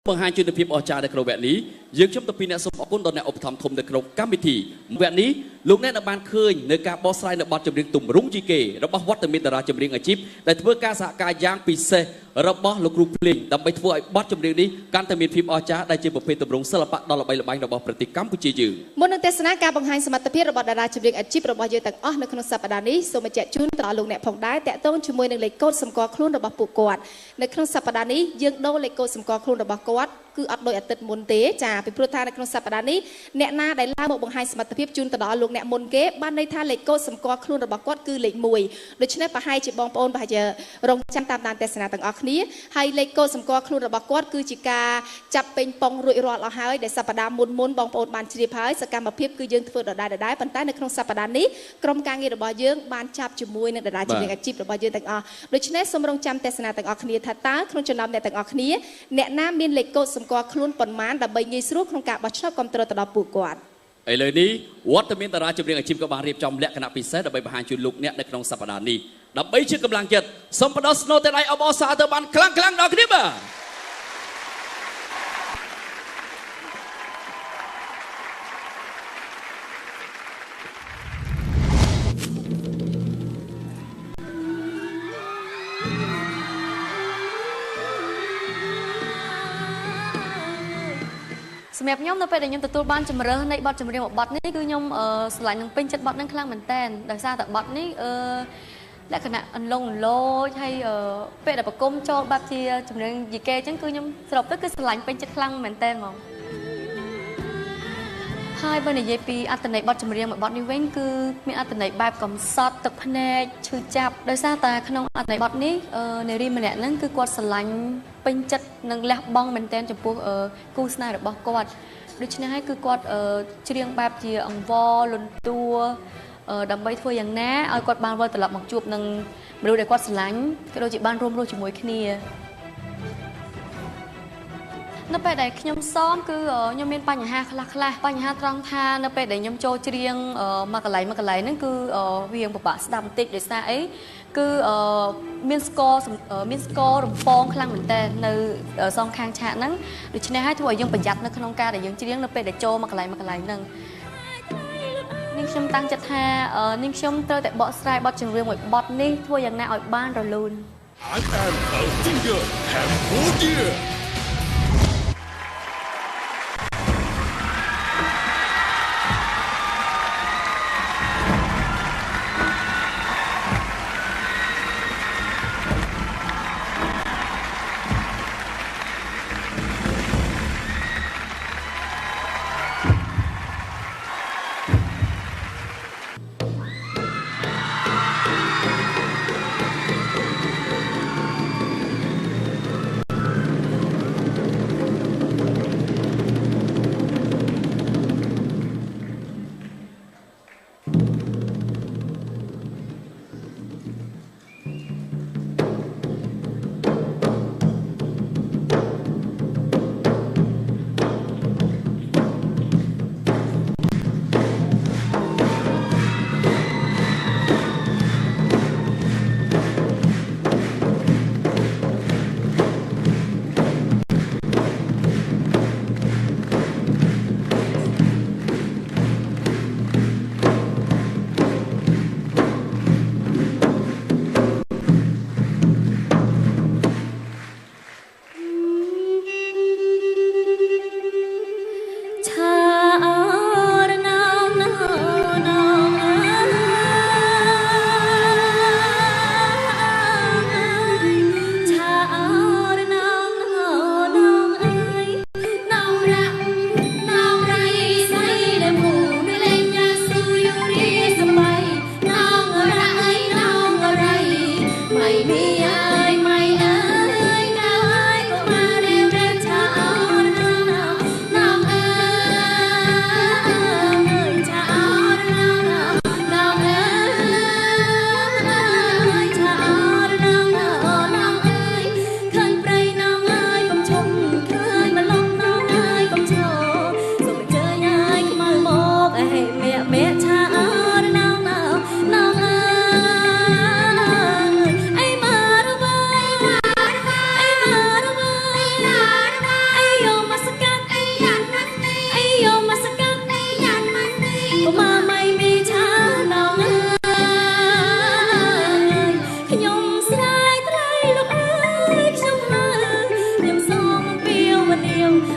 បង្ហាញជនភាពអស្ចារ្យនៅក្នុងវគ្គនេះយើងខ្ញុំទៅពីអ្នកសូមអរគុណដល់អ្នកឧបត្ថម្ភធំនៅក្នុងកម្មវិធីវគ្គនេះលោកអ្នកបានឃើញនៅការបកស្រាយនៅបទចម្រៀងទម្រង់ជីកេរបស់វត្តមានតារាចម្រៀងអាជីពដែលធ្វើការសហការយ៉ាងពិសេសរបស់លោកគ្រូភ្លេងដើម្បីធ្វើឲ្យបទចម្រៀងនេះកាន់តែមានភាពអស្ចារ្យដែលជាប្រភេទទម្រង់សិល្បៈដ៏ល្បីល្បាញរបស់ប្រទេសកម្ពុជាយើងមុននឹងទេសនាការបង្ហាញសមត្ថភាពរបស់តារាចម្រៀងអាជីពរបស់យើងទាំងអស់នៅក្នុងសប្តាហ៍នេះសូមបញ្ជាក់ជូនដល់លោកអ្នកផងដែរតាក់ទងជាមួយនឹងលេខកូដសម្គាល់ខ្លួនរបស់ពួកគាត់នៅក្នុងសប្តាហ៍នេះយើងដូរលេខកូដសម្គាល់ខ្លួនរបស់គាត់គឺអត់ដូចអាទិត្យមុនទេចាពីព្រោះថានៅក្នុងសប្តាហ៍នេះអ្នកណាដែលឡើងមកបង្ហាញសមត្ថភាពជូនទៅដល់លោកអ្នកមុនគេបានន័យថាលេខកូដសម្គាល់ខ្លួនរបស់គាត់គឺលេខ1ដូច្នេះប្រហែលជាបងប្អូនប្រហែលជារងចាំតាមដានទេសនាទាំងអស់គ្នាហើយលេខកូដសម្គាល់ខ្លួនរបស់គាត់គឺជាការចាប់ពេញប៉ុងរួចរាល់អស់ហើយដែលសប្តាហ៍មុនបងប្អូនបានជ្រាបហើយសកម្មភាពគឺយើងធ្វើដដែលប៉ុន្តែនៅក្នុងសប្តាហ៍នេះក្រុមការងាររបស់យើងបានចាប់ជាមួយនឹងតារាចម្រៀងអាជីពរបស់យើងទាំងអស់ដូច្នេះសូមរងចាំទេសនាទាំងអស់គ្នាថាតើក្នុងចំណោមអ្នកទាំងអស់គ្នាអ្នកណាមានលេខកូដសម្គាល់ខ្លួនប៉ុន្មានដើម្បីងាយស្រួលក្នុងការបោះឆ្នោតគ្រប់គ្រងទៅដល់ពួកគាត់ឥឡូវនេះវត្តមានតារាចម្រៀងអាជីពក៏បានរៀបចំលក្ខណៈពិសេសដើម្បីបង្ហាញជូនលោកអ្នកនៅក្នុងសប្តាហ៍នេះដើម្បីជាកម្លាំងចិត្តសូមផ្ដល់ស្នូលទៅដៃអបអរសាទរបានខ្លាំងៗដល់គ្នាបាទសម្រាប់ខ្ញុំនៅពេលដែលខ្ញុំទទួលបានជំរឿននៃបទចម្រៀងមួយបទនេះគឺខ្ញុំស្រឡាញ់នឹងពេញចិត្តបទនឹងខ្លាំងមែនតើដោយសារតែបទនេះលក្ខណៈអន្លង់លោចហើយពេលដែលប្រគំចូលបែបជាចម្រៀងយីកេអញ្ចឹងគឺខ្ញុំស្របទៅគឺស្រឡាញ់ពេញចិត្តខ្លាំងមែនតើហ្មងហើយបើនិយាយពីអត្ថន័យបទចម្រៀងមួយបទនេះវិញគឺមានអត្ថន័យបែបកំសត់ទឹកភ្នែកឈឺចាប់ដោយសារតែក្នុងអត្ថន័យបទនេះនារីម្នាក់ហ្នឹងគឺគាត់ស្រឡាញ់ពេញចិត្តនិងលះបង់មែនតើចំពោះគូស្នេហ៍របស់គាត់ដូច្នេះហើយគឺគាត់ច្រៀងបែបជាអង្វរលន់តួដើម្បីធ្វើយ៉ាងណាឲ្យគាត់បានវិលត្រឡប់មកជួបនឹងមនុស្សដែលគាត់ស្រឡាញ់ក៏ដូចជាបានរួមរស់ជាមួយគ្នានៅពេលដែលខ្ញុំសមគឺខ្ញុំមានបញ្ហាខ្លះបញ្ហាត្រង់ថានៅពេលដែលខ្ញុំចូលច្រៀងមកកន្លែងហ្នឹងគឺវាពិបាកស្ដាប់បន្តិចដោយសារអីគឺមានស្គររំពងខ្លាំងមែនតើនៅសងខាងឆាកហ្នឹងដូច្នេះហើយធ្វើឲ្យយើងប្រយ័ត្ននៅក្នុងការដែលយើងច្រៀងនៅពេលដែលចូលមកកន្លែងហ្នឹងនាងខ្ញុំតាំងចិត្តថានាងខ្ញុំត្រូវតែបកស្រាយបទចម្រៀងមួយបទនេះធ្វើយ៉ាងណាឲ្យបានរលូន I am a singer Cambodia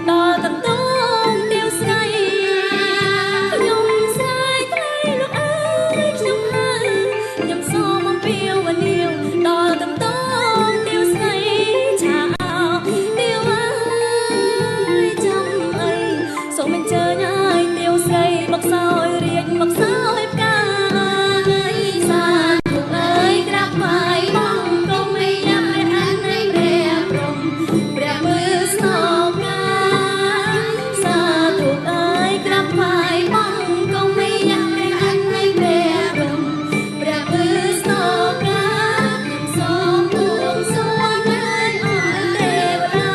ដល់តន្តងទៀវស្រីខ្ញុំស្រីថ្លៃលោកអើយខ្ញុំហើយខ្ញុំសូមអំពាវនាវដល់តន្តងទៀវស្រីឆាអោទៀវអើយចាំអីសូមអញ្ជើញឲ្យទៀវស្រីមកសោយរាជមកសោយផ្កាសាធុអើយក្រាបថ្វាយបង្គំឲ្យញ៉ាំព្រះអន័យព្រះព្រំព្រះមើលស្នងកាសាធុអើយក្រាបថ្វាយបង្គំឲ្យញ៉ាំព្រះអន័យព្រះព្រំព្រះមើលស្នងកាសូមបួងសួងអើយអរទេវតា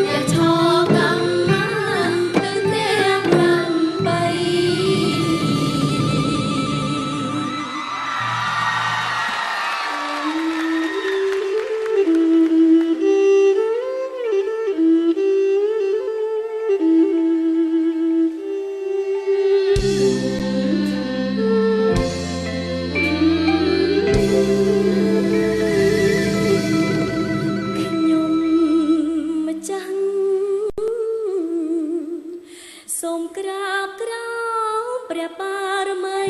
អ្នកឈរកម្មមានឹងទាំង8ខ្ញុំម្ចាស់សូមក្រាបក្រោមព្រះបារមី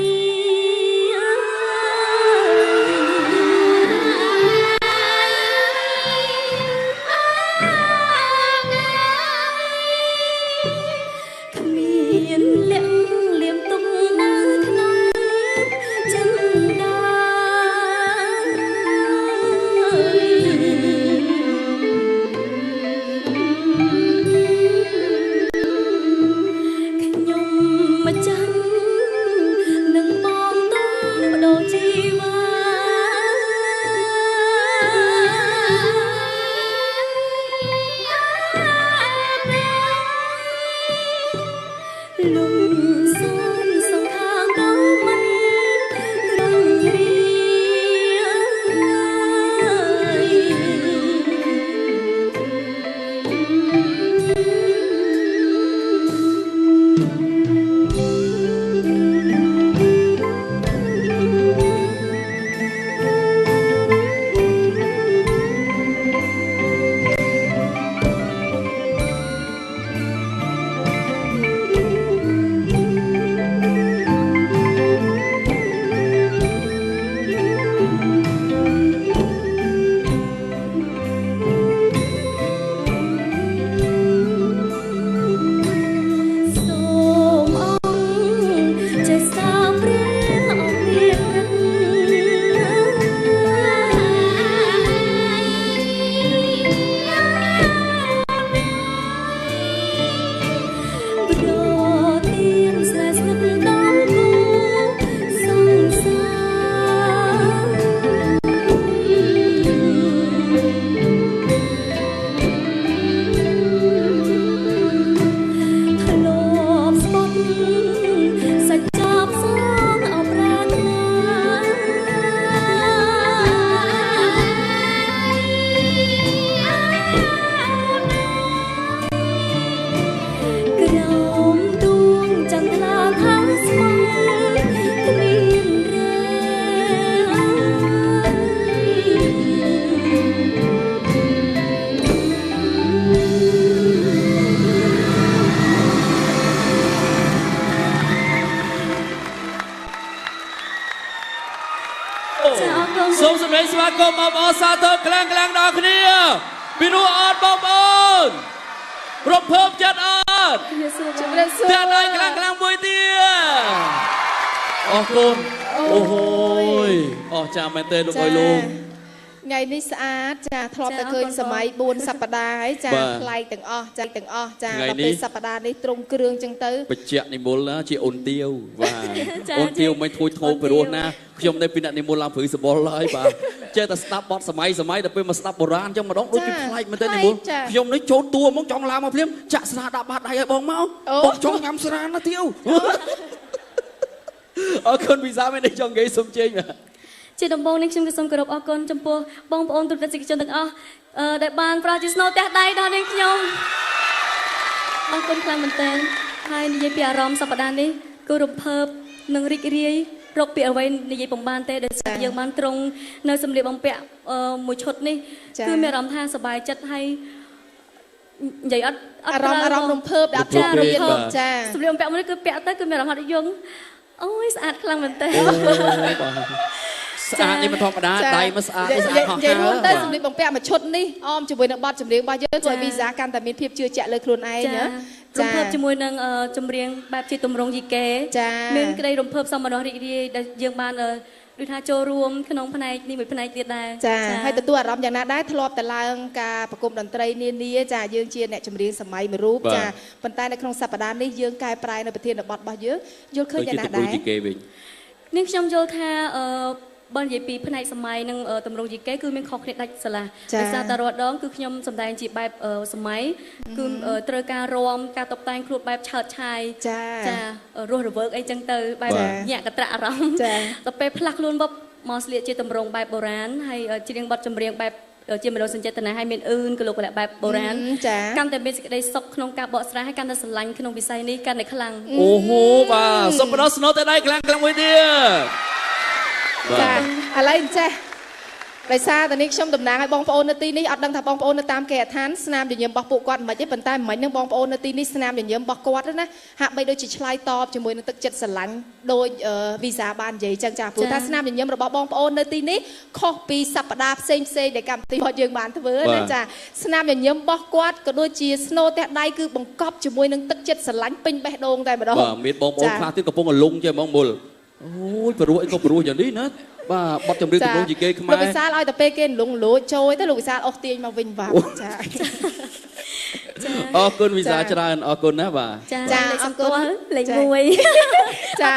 គ្មានលក្ខលៀមទុំនៅក្នុងចិន្តាខ្ញុំម្ចាស់នឹងបងទុំបដូរជីវាលំសានសងខាងក៏មិនរំរៀសូមអង្គចេះសាព្រះអង្គមានរិទ្ធប្រទានស្នេហ៍ស្និទ្ធដល់គូសង្សារធ្លាប់ស្បត់សាច់ចាប់សងអបរាធនាក្រោមដួងចន្ទឡាខាងស្មងគ្មានរចាអរគុណ សូមសម្ដែងស្វាគមន៍បងប្អូនសាទរខ្លាំងៗដល់គ្នាពីនោះអត់បងប្អូនរំភើបចិត្តអត់ ជំរាបសួរ តែដៃខ្លាំងៗមួយទៀតអរគុណអូហូយអស់ចាមែនទេលោកអើយលោក ថ្ងៃនេះស្អាតចាធ្លាប់តែឃើញសម័យ4សប្តាហ៍ហើយចា បាទ ថ្លៃទាំងអស់ចាទាំងអស់ចា ថ្ងៃ ដល់ នេះ ពេលសប្តាហ៍នេះទ្រង់គ្រឿងចឹងទៅ បច្ចៈនិមលណាជាអូនទាវបាទ ចា អូនទាវមិនធួយធ្ងោ អូនទាវ ពីរោះណាខ្ញុំនៅពីអ្នកនិមលឡើងព្រឺសបល់ហើយបាទចេះតែស្ដាប់បទសម័យដល់ពេលមកស្ដាប់បុរាណចឹងម្ដងដូចជាប្លែកមែនទេនិមលខ្ញុំនេះចូលតួមកចង់ឡើងមកភ្លាមចាក់ស្រាដាក់បាតដៃឲ្យបងមកបងចង់ញ៉ាំស្រាណាទាវ អរគុណវិសាមែនទេចង់និយាយសុំជេងបាទ ជាដំបូងនេះខ្ញុំក៏សូមគោរពអរគុណចំពោះបងប្អូនទូតទស្សនិកជនទាំងអស់ដែលបានផ្ដល់ជាស្នូលផ្ទះដៃដល់នាងខ្ញុំអរគុណខ្លាំងមែនទែនហើយនិយាយពីអារម្មណ៍សប្តាហ៍នេះគឺរំភើបនិងរីករាយរកពីអ្វីនិយាយបំបានទេដោយសារយើងបានត្រង់នៅសម្លៀកបំពាក់មួយឈុតនេះគឺមានអារម្មណ៍ថាសប្បាយចិត្តហើយ និយាយអត់ អារម្មណ៍រំភើបដល់ចាចា សម្លៀកបំពាក់មួយគឺពាក់ទៅគឺមានអារម្មណ៍ថាយើងអូយស្អាតខ្លាំងមែនតើ ស្អាតនេះមិនធម្មតាដៃមិនស្អាតនេះស្អាតហោះហើរ និយាយរួមទៅសម្លៀកបំពាក់មួយឈុតនេះអមជាមួយនឹងបទចម្រៀងរបស់យើងធ្វើឲ្យវីសាកាន់តែមានភាពជឿជាក់លើខ្លួនឯងណា រំភើបជាមួយនឹងចម្រៀងបែបជាទម្រង់យីកេមានក្តីរំភើបសមនស្សរីករាយដែលយើងបានដូចថាចូលរួមក្នុងផ្នែកនេះមួយផ្នែកទៀតដែរ ចាហើយទទួលអារម្មណ៍យ៉ាងណាដែរធ្លាប់តែឡើងការប្រគំតន្ត្រីនានាចាយើងជាអ្នកចម្រៀងសម័យមួយរូបចាប៉ុន្តែនៅក្នុងសប្តាហ៍នេះយើងកែប្រែនៅប្រធានបទរបស់យើងយល់ឃើញយ៉ាងណាដែរ នាងខ្ញុំយល់ថាបើនិយាយពីផ្នែកសម័យនិងតម្រង់យីកេគឺមានខុសគ្នាដាច់ស្រឡះដោយសារតែរាល់ដងគឺខ្ញុំសម្ដែងជាបែបសម័យគឺត្រូវការរាំការតុបតែងខ្លួនបែបឆើតឆាយចារស់រវើកអីចឹងទៅបែបញាក់កត្រាក់អារម្មណ៍ដល់ពេលផ្លាស់ខ្លួនមកស្លៀកជាតម្រង់បែបបុរាណហើយច្រៀងបទចម្រៀងបែបជាមនោសញ្ចេតនាឲ្យមានអឺនកលុកកលៈបែបបុរាណកាន់តែមានសេចក្តីសុខក្នុងការបកស្រាយហើយកាន់តែស្រឡាញ់ក្នុងវិស័យនេះកាន់តែខ្លាំង អូហូបាទសុំបដោះស្នោទៅដៃខ្លាំងមួយទៀត ចាឥឡូវចេះដោយសារតែនេះខ្ញុំតំណាងឲ្យបងប្អូននៅទីនេះអត់ដឹងថាបងប្អូននៅតាមគេដ្ឋានស្នាមញញឹមរបស់ពួកគាត់មិនទេប៉ុន្តែមិននឹងបងប្អូននៅទីនេះស្នាមញញឹមរបស់គាត់ណាហាក់បីដូចជាឆ្លើយតបជាមួយនឹងទឹកចិត្តស្រឡាញ់ដោយវីសាបាននិយាយចឹងចាព្រោះថាស្នាមញញឹមរបស់បងប្អូននៅទីនេះខុសពីសប្តាហ៍ផ្សេងដែលកម្មវិធីរបស់យើងបានធ្វើណាចាស្នាមញញឹមរបស់គាត់ក៏ដូចជាស្នូទះដៃគឺបង្កប់ជាមួយនឹងទឹកចិត្តស្រឡាញ់ពេញបេះដូងតែម្ដង បាទមានបងប្អូនខ្លះទៀតកំពុងលងចេះហ្មងមុលអូយព្រោះអីក៏ព្រោះយ៉ាងនេះណាបាទបត់ចម្រៀងទម្រង់យីកេខ្មែរលោកវិសាលឲ្យតែពេលគេលងលោចចូលទៅលោកវិសាលអស់ទាញមកវិញបាទចា អរគុណវិសាច្រើនអរគុណណាបាទ ចាអរគុណលេខ 1 ចា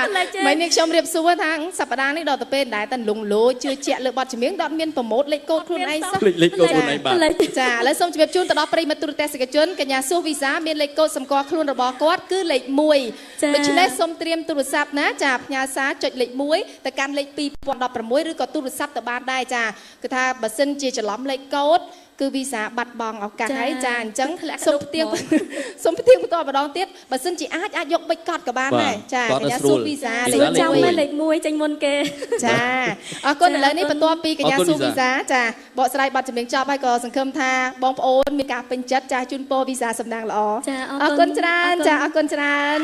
មិននេះខ្ញុំរៀបសួរថាសប្តាហ៍នេះដល់ទៅពេលដែរតែលងលោចជឿជាក់លើបទចម្រៀងដល់មានប្រម៉ូទលេខកូដខ្លួនឯងសោះ លេខកូដខ្លួនឯងបាទ ចាឥឡូវសូមជម្រាបជូនទៅដល់ប្រិយមិត្តទូរទស្សនិកជនកញ្ញាសុវិសាមានលេខកូដសម្គាល់ខ្លួនរបស់គាត់គឺលេខ 1 ដូច្នេះសូមត្រៀមទូរស័ព្ទណាចាផ្ញើសារចុចលេខ 1 ទៅកាន់លេខ 2016 ឬក៏ទូរស័ព្ទទៅបានដែរចាគឺថាបើសិនជាច្រឡំលេខកូដគឺវីសាបាត់បង់ឱកាសហើយចាអញ្ចឹងសូមផ្ទៀងបន្ទាប់ម្ដងទៀតបើសិនជាអាចយកបិចកត់ក៏បានដែរចាកញ្ញាសុវីសាលេខ ចាំលេខ 1 ចេញមុនគេចាអរគុណឥឡូវនេះបន្ទាប់ពីកញ្ញាសុវីសាចាបកស្រាយបទចម្រៀងចប់ហើយក៏សង្ឃឹមថាបងប្អូនមានការពេញចិត្តចាជូនពរវីសាសំណាងល្អចាអរគុណច្រើនចាអរគុណច្រើន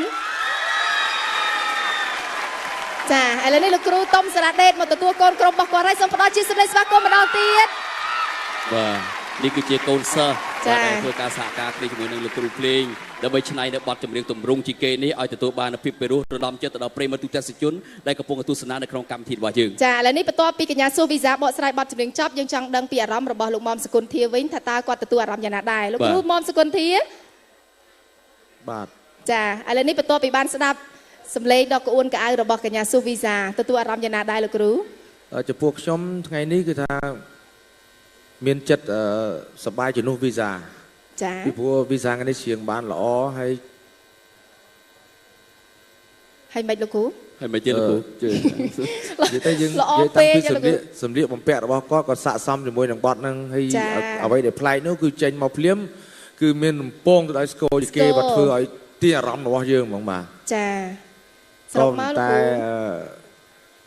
ចាឥឡូវនេះលោកគ្រូតុំសារ៉ាដេតមកទទួលកូនក្រុមរបស់គាត់ហើយសូមផ្ដល់ជាសេចក្តីស្វាគមន៍ម្ដងទៀតបាទនេះគឺជាកូនសិស្សដែលធ្វើការសហការគ្នាជាមួយនឹងលោកគ្រូភ្លេងដើម្បីឆ្នៃនៅបទចម្រៀងទម្រង់ជីកេនេះឲ្យទទួលបានភាពពិរោះរំដំចិត្តទៅដល់ប្រិយមិត្តទូទាំងជនដែលកំពុងទស្សនានៅក្នុងកម្មវិធីរបស់យើងចាឥឡូវនេះបន្ទាប់ពីកញ្ញាសុវីសាបកស្រាយបទចម្រៀងចប់យើងចង់ដឹងពីអារម្មណ៍របស់លោកមុំសកុនធាវិញថាតើគាត់ទទួលអារម្មណ៍យ៉ាងណាដែរលោកគ្រូមុំសកុនធាបាទចាឥឡូវនេះបន្ទាប់ពីបានស្ដាប់សម្លេងដ៏ក្អួនក្អៅរបស់កញ្ញាសុវីសាទទួលអារម្មណ៍យ៉ាងណាដែរលោកគ្រូចំពោះខ្ញុំថ្ងៃនេះគឺថាមានចិត្តសប្បាយជំនួសវីសាចាពីព្រោះវីសាថ្ងៃនេះច្រៀងបានល្អហើយមិនលោកគ្រូហើយមិនទៀតលោកគ្រូនិយាយទៅយើងនិយាយតាំងពីសម្លៀកបំពាក់របស់គាត់ស័ក្តិសមជាមួយនឹងបទហ្នឹងហើយអ្វីដែលប្លែកនោះគឺចេញមកភ្លាមគឺមានរំពងទៅដោយស្គរយីគេបាត់ធ្វើឲ្យទាញអារម្មណ៍របស់យើងហ្មងបាទចាស្រោបមកលោកគ្រូ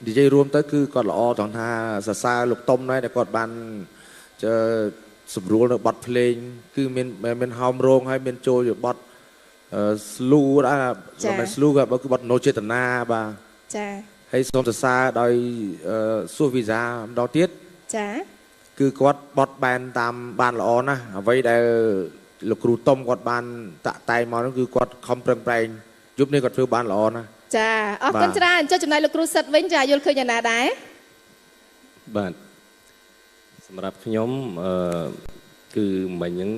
និយាយរួមទៅគឺគាត់ល្អត្រង់ថាសរសើរលោកតុំដែរដែលគាត់បានសម្រួលនៅបទភ្លេងគឺមានហោមរងហើយមានចូលជាបទស្លូដែរមិនស្លូក៏គឺបទនោចេតនាបាទចាហើយសូមសរសើរដោយសួរវីសាម្ដងទៀតចាគឺគាត់បត់បែនតាមបានល្អណាស់អ្វីដែលលោកគ្រូតុំគាត់បានតាក់តែងមកនោះគឺគាត់ខំប្រឹងប្រែងយប់នេះគាត់ធ្វើបានល្អណាស់ចាអរគុណច្រើនចុះចំណែកលោកគ្រូសិតវិញចាយល់ឃើញយ៉ាងណាដែរបាទសម្រាប់ខ្ញុំគឺមិញហ្នឹង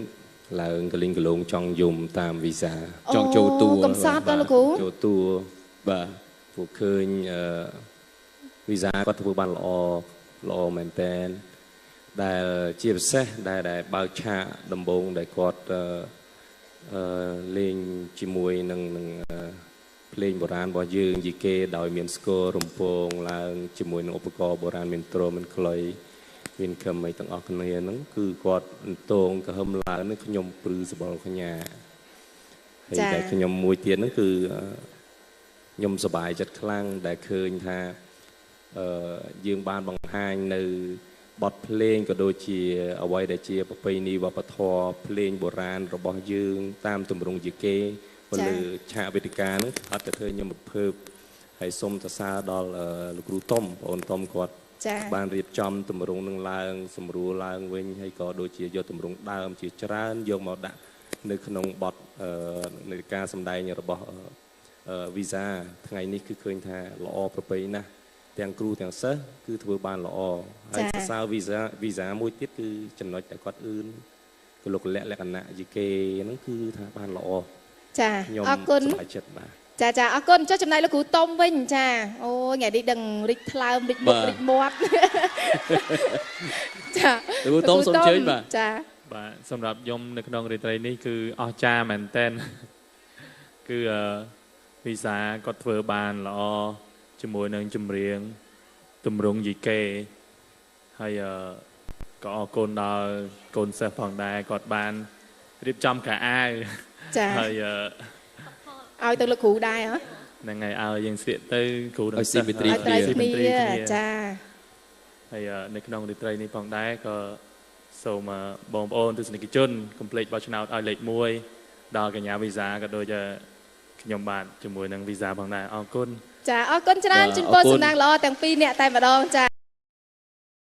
ឡើងកលិញកលងចង់យំតាមវីសាចង់ចូលតួកំសត់ដល់លោកគ្រូចូលតួបាទពួកឃើញវីសាគាត់ធ្វើបានល្អមែនតើដែលជាពិសេសដែលបើកឆាកដំបូងដែលគាត់លេងជាមួយនឹងភ្លេងបុរាណរបស់យើងយីគេដោយមានស្គររំពងឡើងជាមួយនឹងឧបករណ៍បុរាណមានទ្រមានខ្លុយមានខឹមអីទាំងអស់គ្នាហ្នឹងគឺគាត់អន្តងក៏ហឹមឡើងនេះខ្ញុំព្រឺសបល់កញ្ញាហើយតែខ្ញុំមួយទៀតហ្នឹងគឺខ្ញុំសប្បាយចិត្តខ្លាំងដែលឃើញថាយើងបានបង្ហាញនៅ បទភ្លេងក៏ដូចជាអ្វីដែលជាប្រពៃណីវប្បធម៌ភ្លេងបុរាណរបស់យើងតាមទម្រង់យីកេទៅលើឆាកវេទិកាហ្នឹងអត់ទៅធ្វើខ្ញុំរំភើបហើយសូមសរសើរដល់លោកគ្រូតុំបងអូនតុំគាត់ ចា៎ បានរៀបចំទម្រង់នឹងឡើងសម្រួលឡើងវិញហើយក៏ដូចជាយកទម្រង់ដើមជាច្រើនយកមកដាក់នៅក្នុងបទនៃការសម្ដែងរបស់វីសាថ្ងៃនេះគឺឃើញថាល្អប្រពៃណាស់ទាំងគ្រូទាំងសិស្សគឺធ្វើបានល្អហើយសរសើរវីសាមួយទៀតគឺចំណុចដែលគាត់អឿនគឺលោកលក្ខណៈយីកេហ្នឹងគឺថាបានល្អ ចា ខ្ញុំ អរគុណ សប្បាយចិត្តបាទ ចាចាអរគុណចុះចំណែកលោកគ្រូតុំវិញចាអូថ្ងៃនេះដឹងរិចថ្លើមរិចមុខរិចមាត់ចា លោកគ្រូតុំសូមអញ្ជើញបាទ ចា បាទសម្រាប់ខ្ញុំនៅក្នុងរាត្រីនេះគឺអស្ចារ្យមែនទែនគឺវិសាគាត់ធ្វើបានល្អជាមួយនឹងចម្រៀងទម្រង់យីកេហើយក៏អរគុណដល់កូនសិស្សផងដែរគាត់បានរៀបចំកាអាវ ចា ហើយ ឲ្យទៅលោកគ្រូដែរហ៎ ហ្នឹងហើយឲ្យយើងស្លៀកទៅគ្រូនឹង ឲ្យស៊ីមេត្រី ឲ្យត្រូវគ្នាចា ហើយនៅក្នុងរាត្រីនេះផងដែរក៏សូមបងប្អូនទស្សនិកជនកុំភ្លេចបោះឆ្នោតឲ្យលេខ1ដល់កញ្ញាវីសាក៏ដូចខ្ញុំបាទជាមួយនឹងវីសាផងដែរអរគុណ ចាអរគុណច្រើនជូនពរសំណាងល្អទាំងពីរអ្នកតែម្ដងចា